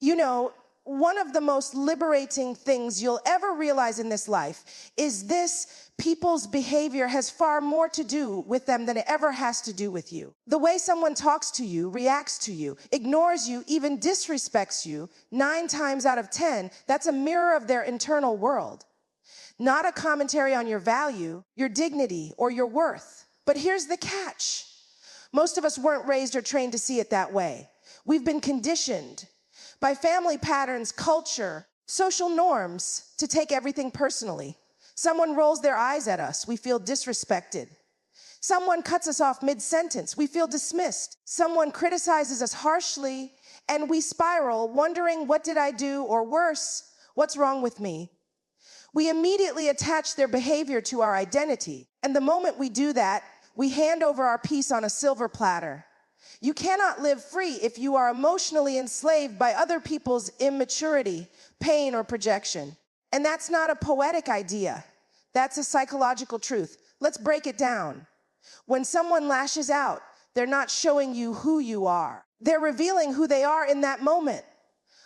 You know, one of the most liberating things you'll ever realize in this life is this: people's behavior has far more to do with them than it ever has to do with you. The way someone talks to you, reacts to you, ignores you, even disrespects you, 9 times out of 10, that's a mirror of their internal world. Not a commentary on your value, your dignity, or your worth. But here's the catch. Most of us weren't raised or trained to see it that way. We've been conditioned by family patterns, culture, social norms to take everything personally. Someone rolls their eyes at us, we feel disrespected. Someone cuts us off mid-sentence, we feel dismissed. Someone criticizes us harshly, and we spiral, wondering, what did I do? Or worse, what's wrong with me? We immediately attach their behavior to our identity. And the moment we do that, we hand over our peace on a silver platter. You cannot live free if you are emotionally enslaved by other people's immaturity, pain, or projection. And that's not a poetic idea. That's a psychological truth. Let's break it down. When someone lashes out, they're not showing you who you are. They're revealing who they are in that moment.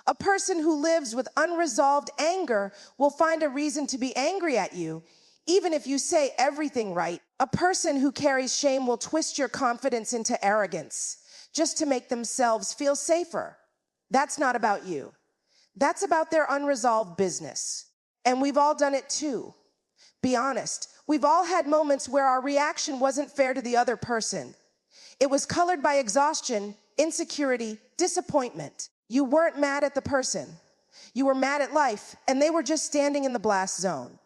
A person who lives with unresolved anger will find a reason to be angry at you, even if you say everything right. A person who carries shame will twist your confidence into arrogance just to make themselves feel safer. That's not about you. That's about their unresolved business. And we've all done it too. Be honest, we've all had moments where our reaction wasn't fair to the other person. It was colored by exhaustion, insecurity, disappointment. You weren't mad at the person. You were mad at life, and they were just standing in the blast zone.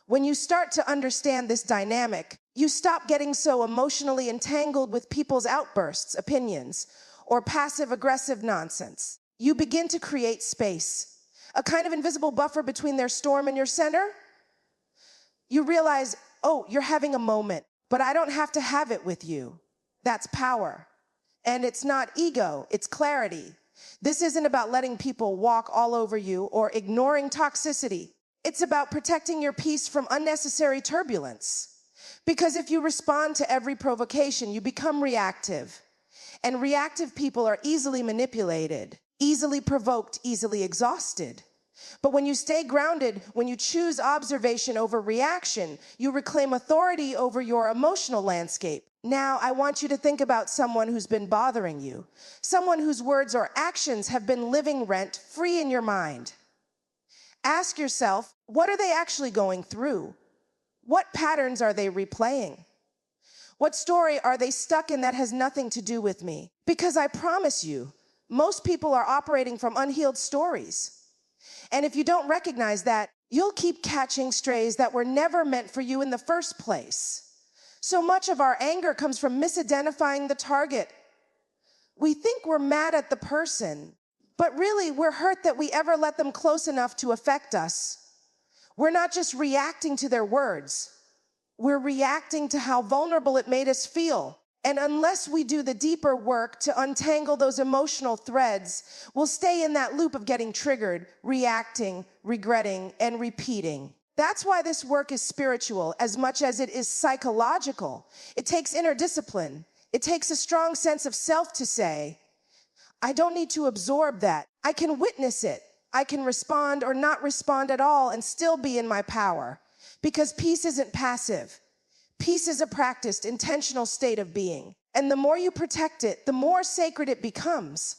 When you start to understand this dynamic, you stop getting so emotionally entangled with people's outbursts, opinions, or passive-aggressive nonsense. You begin to create space, a kind of invisible buffer between their storm and your center. You realize, oh, you're having a moment, but I don't have to have it with you. That's power. And it's not ego, it's clarity. This isn't about letting people walk all over you or ignoring toxicity. It's about protecting your peace from unnecessary turbulence. Because if you respond to every provocation, you become reactive. And reactive people are easily manipulated, easily provoked, easily exhausted. But when you stay grounded, when you choose observation over reaction, you reclaim authority over your emotional landscape. Now, I want you to think about someone who's been bothering you, someone whose words or actions have been living rent-free in your mind. Ask yourself, what are they actually going through? What patterns are they replaying? What story are they stuck in that has nothing to do with me? Because I promise you, most people are operating from unhealed stories. And if you don't recognize that, you'll keep catching strays that were never meant for you in the first place. So much of our anger comes from misidentifying the target. We think we're mad at the person, but really we're hurt that we ever let them close enough to affect us. We're not just reacting to their words. We're reacting to how vulnerable it made us feel. And unless we do the deeper work to untangle those emotional threads, we'll stay in that loop of getting triggered, reacting, regretting, and repeating. That's why this work is spiritual as much as it is psychological. It takes inner discipline. It takes a strong sense of self to say, I don't need to absorb that. I can witness it. I can respond or not respond at all and still be in my power. Because peace isn't passive. Peace is a practiced, intentional state of being. And the more you protect it, the more sacred it becomes.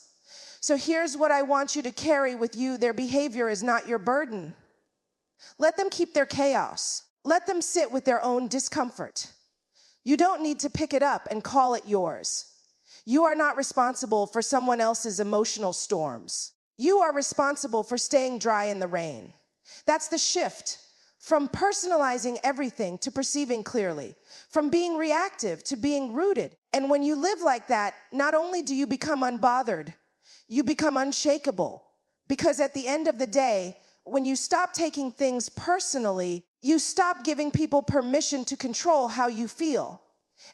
So here's what I want you to carry with you. Their behavior is not your burden. Let them keep their chaos. Let them sit with their own discomfort. You don't need to pick it up and call it yours. You are not responsible for someone else's emotional storms. You are responsible for staying dry in the rain. That's the shift. From personalizing everything to perceiving clearly, from being reactive to being rooted. And when you live like that, not only do you become unbothered, you become unshakable. Because at the end of the day, when you stop taking things personally, you stop giving people permission to control how you feel.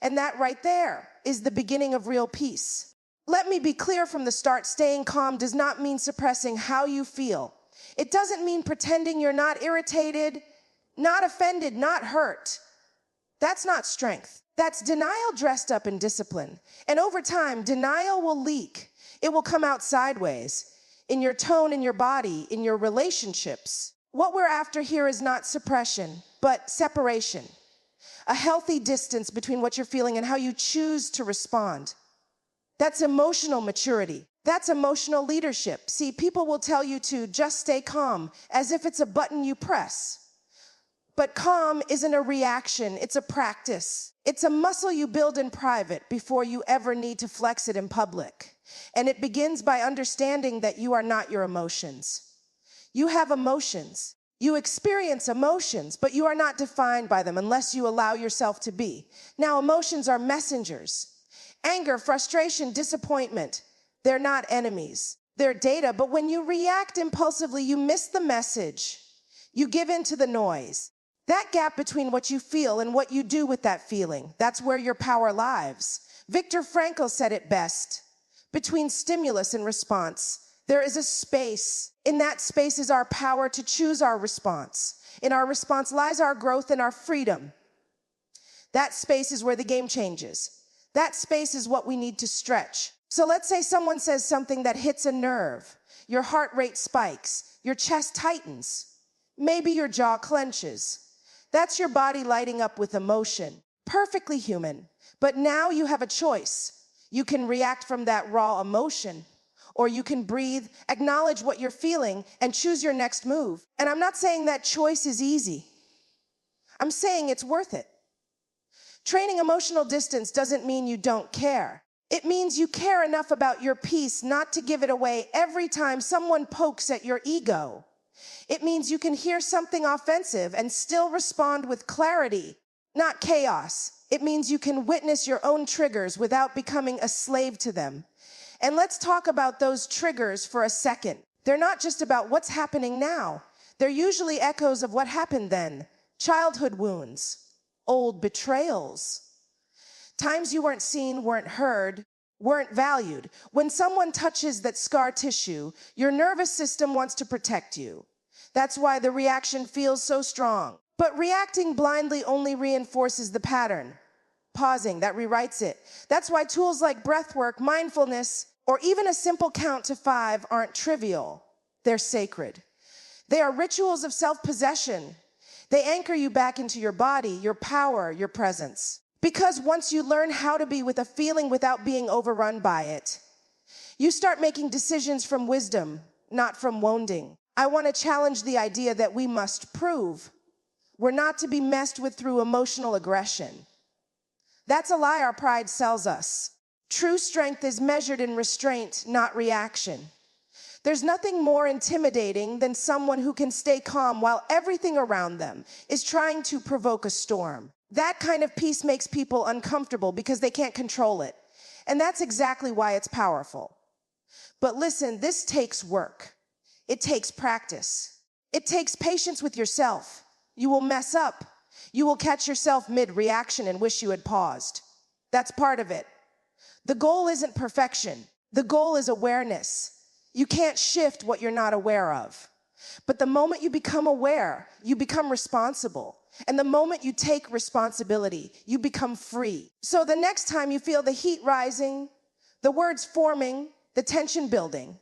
And that right there is the beginning of real peace. Let me be clear from the start, staying calm does not mean suppressing how you feel. It doesn't mean pretending you're not irritated, not offended, not hurt. That's not strength. That's denial dressed up in discipline. And over time, denial will leak. It will come out sideways. in your tone, in your body, in your relationships. What we're after here is not suppression, but separation. A healthy distance between what you're feeling and how you choose to respond. That's emotional maturity. That's emotional leadership. See, people will tell you to just stay calm, as if it's a button you press. But calm isn't a reaction, it's a practice. It's a muscle you build in private before you ever need to flex it in public. And it begins by understanding that you are not your emotions. You have emotions. You experience emotions, but you are not defined by them unless you allow yourself to be. Now, emotions are messengers. Anger, frustration, disappointment, they're not enemies. They're data, but when you react impulsively, you miss the message. You give in to the noise. That gap between what you feel and what you do with that feeling, that's where your power lies. Viktor Frankl said it best. Between stimulus and response, there is a space. In that space is our power to choose our response. In our response lies our growth and our freedom. That space is where the game changes. That space is what we need to stretch. So let's say someone says something that hits a nerve. Your heart rate spikes. Your chest tightens. Maybe your jaw clenches. That's your body lighting up with emotion. Perfectly human. But now you have a choice. You can react from that raw emotion, or you can breathe, acknowledge what you're feeling, and choose your next move. And I'm not saying that choice is easy. I'm saying it's worth it. Training emotional distance doesn't mean you don't care. It means you care enough about your peace not to give it away every time someone pokes at your ego. It means you can hear something offensive and still respond with clarity, not chaos. It means you can witness your own triggers without becoming a slave to them. And let's talk about those triggers for a second. They're not just about what's happening now. They're usually echoes of what happened then. Childhood wounds, old betrayals, times you weren't seen, weren't heard, weren't valued. When someone touches that scar tissue, your nervous system wants to protect you. That's why the reaction feels so strong. But reacting blindly only reinforces the pattern. Pausing, that rewrites it. That's why tools like breathwork, mindfulness, or even a simple count to 5 aren't trivial. They're sacred. They are rituals of self-possession. They anchor you back into your body, your power, your presence. Because once you learn how to be with a feeling without being overrun by it, you start making decisions from wisdom, not from wounding. I want to challenge the idea that we must prove. We're not to be messed with through emotional aggression. That's a lie our pride sells us. True strength is measured in restraint, not reaction. There's nothing more intimidating than someone who can stay calm while everything around them is trying to provoke a storm. That kind of peace makes people uncomfortable because they can't control it. And that's exactly why it's powerful. But listen, this takes work. It takes practice. It takes patience with yourself. You will mess up. You will catch yourself mid-reaction and wish you had paused. That's part of it. The goal isn't perfection. The goal is awareness. You can't shift what you're not aware of. But the moment you become aware, you become responsible. And the moment you take responsibility, you become free. So the next time you feel the heat rising, the words forming, the tension building,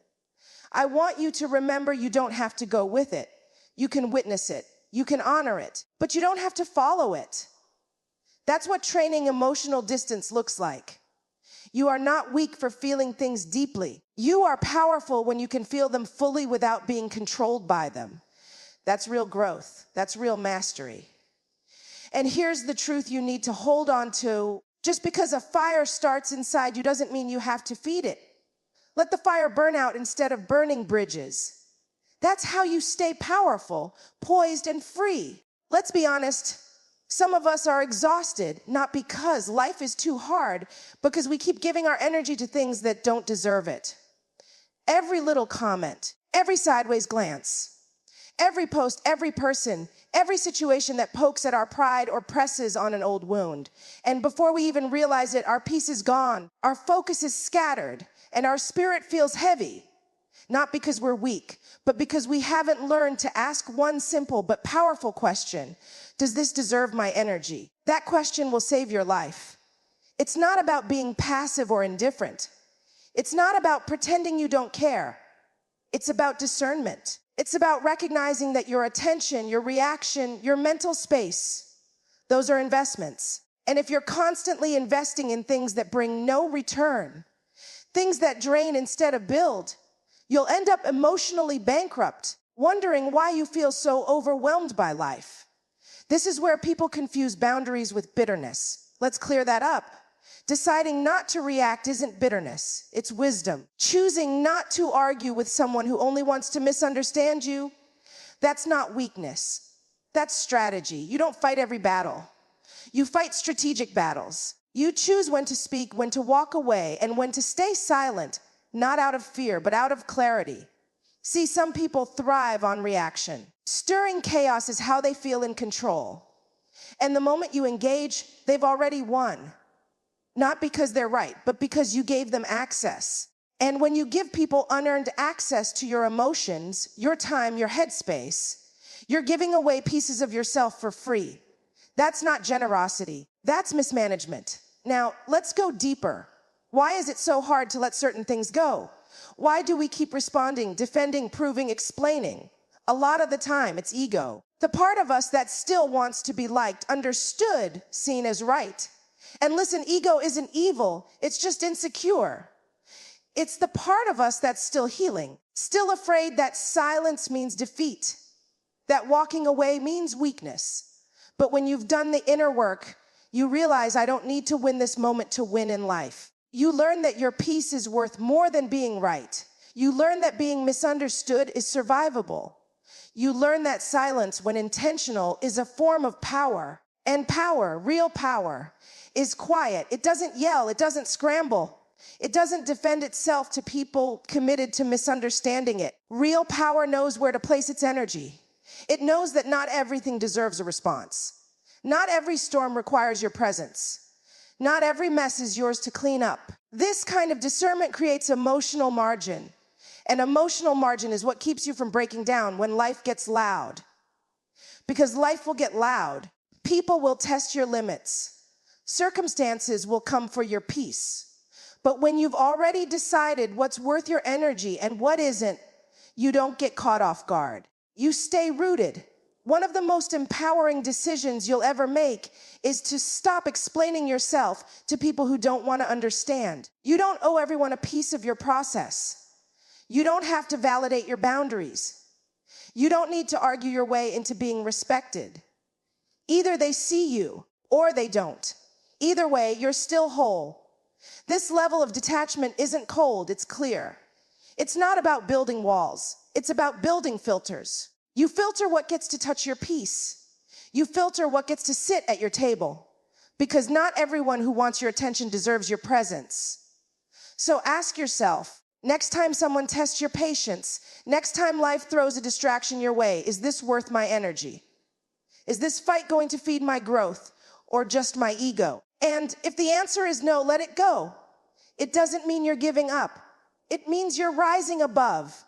I want you to remember you don't have to go with it. You can witness it. You can honor it, but you don't have to follow it. That's what training emotional distance looks like. You are not weak for feeling things deeply. You are powerful when you can feel them fully without being controlled by them. That's real growth. That's real mastery. And here's the truth you need to hold on to. Just because a fire starts inside you doesn't mean you have to feed it. Let the fire burn out instead of burning bridges. That's how you stay powerful, poised, and free. Let's be honest, some of us are exhausted, not because life is too hard, because we keep giving our energy to things that don't deserve it. Every little comment, every sideways glance, every post, every person, every situation that pokes at our pride or presses on an old wound. And before we even realize it, our peace is gone, our focus is scattered, and our spirit feels heavy. Not because we're weak, but because we haven't learned to ask one simple but powerful question. Does this deserve my energy? That question will save your life. It's not about being passive or indifferent. It's not about pretending you don't care. It's about discernment. It's about recognizing that your attention, your reaction, your mental space, those are investments. And if you're constantly investing in things that bring no return, things that drain instead of build, you'll end up emotionally bankrupt, wondering why you feel so overwhelmed by life. This is where people confuse boundaries with bitterness. Let's clear that up. Deciding not to react isn't bitterness, it's wisdom. Choosing not to argue with someone who only wants to misunderstand you, that's not weakness. That's strategy. You don't fight every battle. You fight strategic battles. You choose when to speak, when to walk away, and when to stay silent, not out of fear, but out of clarity. See, some people thrive on reaction. Stirring chaos is how they feel in control. And the moment you engage, they've already won. Not because they're right, but because you gave them access. And when you give people unearned access to your emotions, your time, your headspace, you're giving away pieces of yourself for free. That's not generosity. That's mismanagement. Now, let's go deeper. Why is it so hard to let certain things go? Why do we keep responding, defending, proving, explaining? A lot of the time, it's ego. The part of us that still wants to be liked, understood, seen as right. And listen, ego isn't evil, it's just insecure. It's the part of us that's still healing, still afraid that silence means defeat, that walking away means weakness. But when you've done the inner work, you realize I don't need to win this moment to win in life. You learn that your peace is worth more than being right. You learn that being misunderstood is survivable. You learn that silence, when intentional, is a form of power. And power, real power, is quiet. It doesn't yell, it doesn't scramble. It doesn't defend itself to people committed to misunderstanding it. Real power knows where to place its energy. It knows that not everything deserves a response. Not every storm requires your presence. Not every mess is yours to clean up. This kind of discernment creates emotional margin. And emotional margin is what keeps you from breaking down when life gets loud. Because life will get loud. People will test your limits. Circumstances will come for your peace. But when you've already decided what's worth your energy and what isn't, you don't get caught off guard. You stay rooted. One of the most empowering decisions you'll ever make is to stop explaining yourself to people who don't want to understand. You don't owe everyone a piece of your process. You don't have to validate your boundaries. You don't need to argue your way into being respected. Either they see you or they don't. Either way, you're still whole. This level of detachment isn't cold, it's clear. It's not about building walls. It's about building filters. You filter what gets to touch your peace. You filter what gets to sit at your table. Because not everyone who wants your attention deserves your presence. So ask yourself, next time someone tests your patience, next time life throws a distraction your way, is this worth my energy? Is this fight going to feed my growth or just my ego? And if the answer is no, let it go. It doesn't mean you're giving up. It means you're rising above.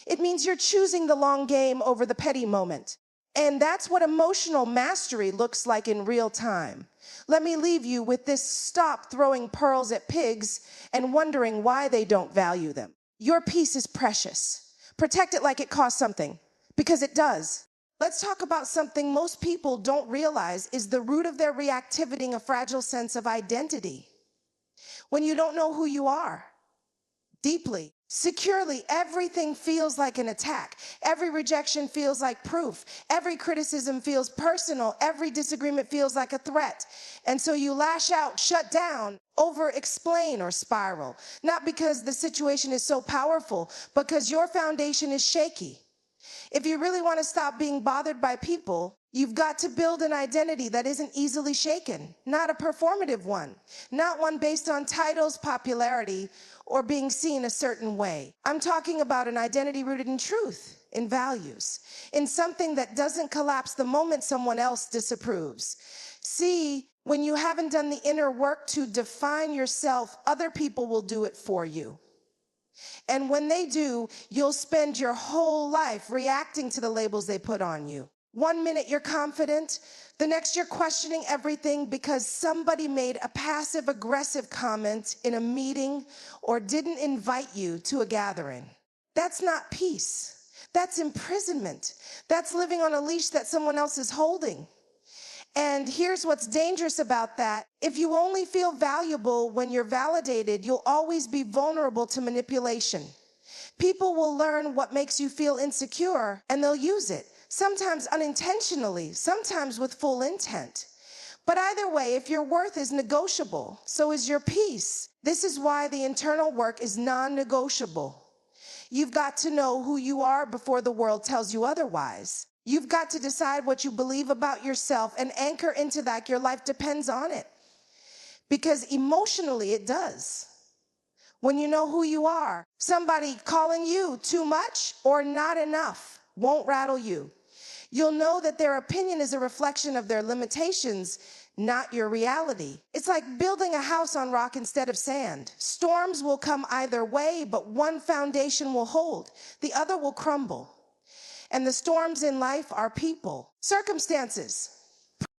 It means you're choosing the long game over the petty moment. And that's what emotional mastery looks like in real time. Let me leave you with this: stop throwing pearls at pigs and wondering why they don't value them. Your peace is precious. Protect it like it costs something, because it does. Let's talk about something most people don't realize is the root of their reactivity, a fragile sense of identity. When you don't know who you are, deeply, securely, everything feels like an attack. Every rejection feels like proof. Every criticism feels personal. Every disagreement feels like a threat. And so you lash out, shut down, over-explain, or spiral. Not because the situation is so powerful, but because your foundation is shaky. If you really want to stop being bothered by people, you've got to build an identity that isn't easily shaken, not a performative one, not one based on titles, popularity, or being seen a certain way. I'm talking about an identity rooted in truth, in values, in something that doesn't collapse the moment someone else disapproves. See, when you haven't done the inner work to define yourself, other people will do it for you. And when they do, you'll spend your whole life reacting to the labels they put on you. One minute you're confident, the next you're questioning everything because somebody made a passive-aggressive comment in a meeting or didn't invite you to a gathering. That's not peace. That's imprisonment. That's living on a leash that someone else is holding. And here's what's dangerous about that. If you only feel valuable when you're validated, you'll always be vulnerable to manipulation. People will learn what makes you feel insecure, and they'll use it, sometimes unintentionally, sometimes with full intent. But either way, if your worth is negotiable, so is your peace. This is why the internal work is non-negotiable. You've got to know who you are before the world tells you otherwise. You've got to decide what you believe about yourself and anchor into that. Your life depends on it. Because emotionally, it does. When you know who you are, somebody calling you too much or not enough won't rattle you. You'll know that their opinion is a reflection of their limitations, not your reality. It's like building a house on rock instead of sand. Storms will come either way, but one foundation will hold. The other will crumble. And the storms in life are people. Circumstances